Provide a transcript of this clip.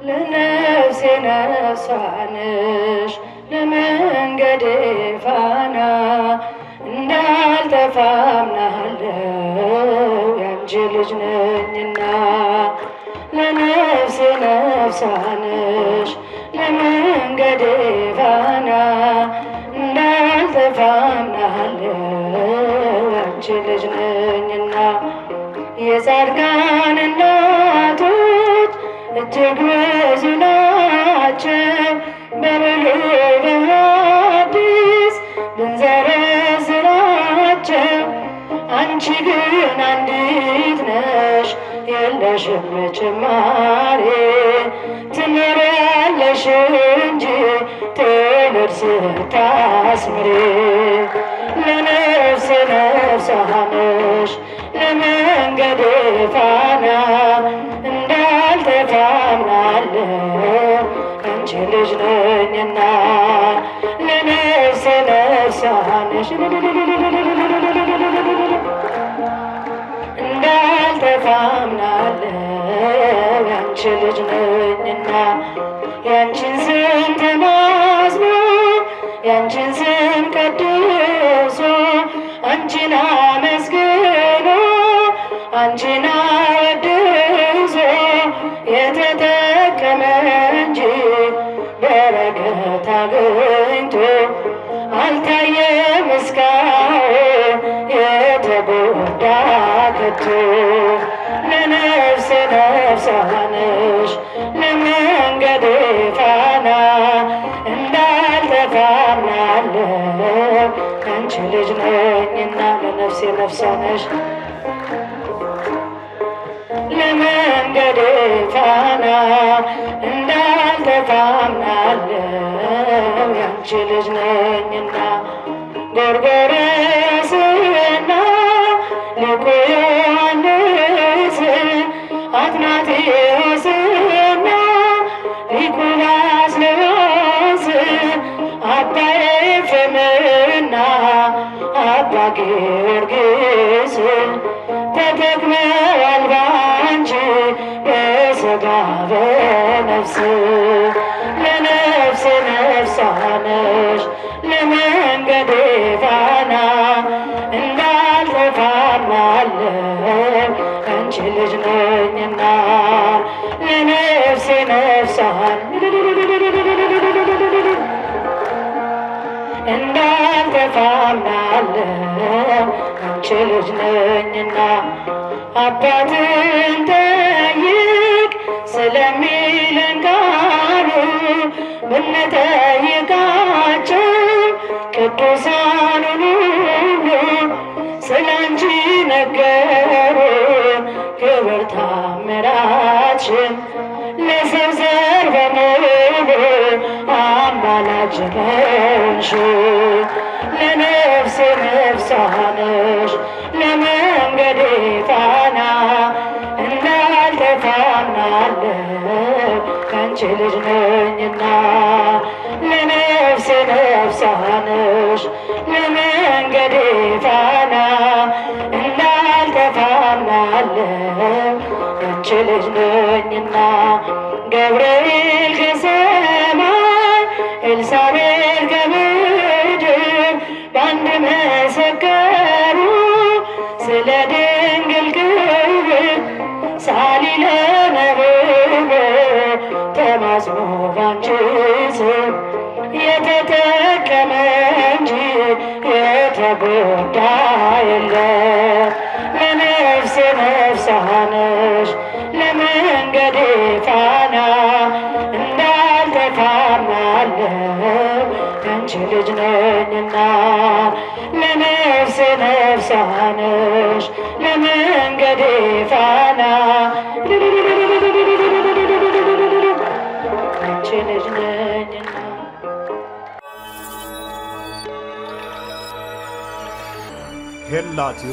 ለነፍሴ ነፍሷ ነሽ ለመንገዴ ፋና እንዳልጠፋ አምናለሁ ያንቺ ልጅ ነኝና ለነፍሴ ነፍሷ ነሽ ለመንገዴ ፋና እንዳልጠፋ አምናለሁ ያንቺ ልጅ ነኝና የጻድቃን እናቶች እጅግ ብዙ ናቸው በብሉይ በሐዲስ ብንዘረዝራቸው አንቺ ግን አንዲት ነሽ የለሽም ጭማሪ ትኖሪያለሽ እንጂ ትውልድ ስታስምሪ ለነፍሴ ነፍሷ ነሽ ለመንገዴ ፋና እንዳልጠፋ አምናለሁ አንቺ ልጅ ነኝና ለነፍሴ ነፍሷ ነሽ እንዳልጠፋ አምናለሁ ያንቺ ልጅ ነኝና ያንቺን ስም ተማጽኖ ያንቺን ስም ቀድሶ አንቺን አመስግኖ አንቺን አወድሶ የተጠቀመ እንጂ በረከት አግኝቶ አልታየም እስካሁን የተጎዳ ከቶ ለነፍሴ ነፍሷ ነሽ ለመንገዴ ፋና እንዳልጠፋ አምናለሁ አንቺ ልጅ ነኝና ለነፍሴ ነፍሷ ነሽ ለመንገዴ ፋና እንዳልጠፋ አምናለሁ ያንቺ ልጅ ነኝና ጎርጎርዮስና ሊቁ ዮሐንስ አትናቴዎስና ሊቁ ባስልዮስ አባ ኤፍሬምና አባ ጊዮርጊስ ተጠቅመዋል ባንቺ በሥጋ በነፍስ ለነፍሴ ነፍሷ ነሽ ለመንገዴ ፋና እንዳልጠፋ አምናለሁ አንቺ ልጅ ነኝና ለነፍሴ ነፍሷ እንዳልጠፋ አምናለሁ አንቺ ልጅ ነኝና አባትን ጠይቅ ስለሚለን ቃሉ ብንጠይቃቸው ቅዱሳኑን ሁሉ ስላንቺ ነገሩን ክብር ታምራትሽን ለሰው ዘር በሙሉ አማላጅ ነሽ ለነፍሴ ነፍሷ ነሽ ለመንገዴ ፋና እንዳልጠፋ አምናለሁ ያንቺ ልጅ ነኝና ለነፍሴ ነፍሷ ነሽ ለመንገዴ ፋና እንዳልጠፋ አምናለሁ ያንቺ ልጅ ነኝና ገብርኤል ከሰማይ ኤልሳቤጥ ከምድር በአንድ መሰከሩ ስለ ድንግል ክብር ሳሊለነ ተማጽኖ ባንቺ ስም የተጠቀመ እንጂ የተጎዳ የለም ለነፍሴ ነፍሷ ነሽ ለመንገዴ ፋና እንዳልጠፋ አምናለሁ ያንቺ ልጅ ነኝና ለነፍሴ ነፍሷ ነሽ ለመንገዴ ፋና ያንቺ ልጅ ነኝና ሄላትዮ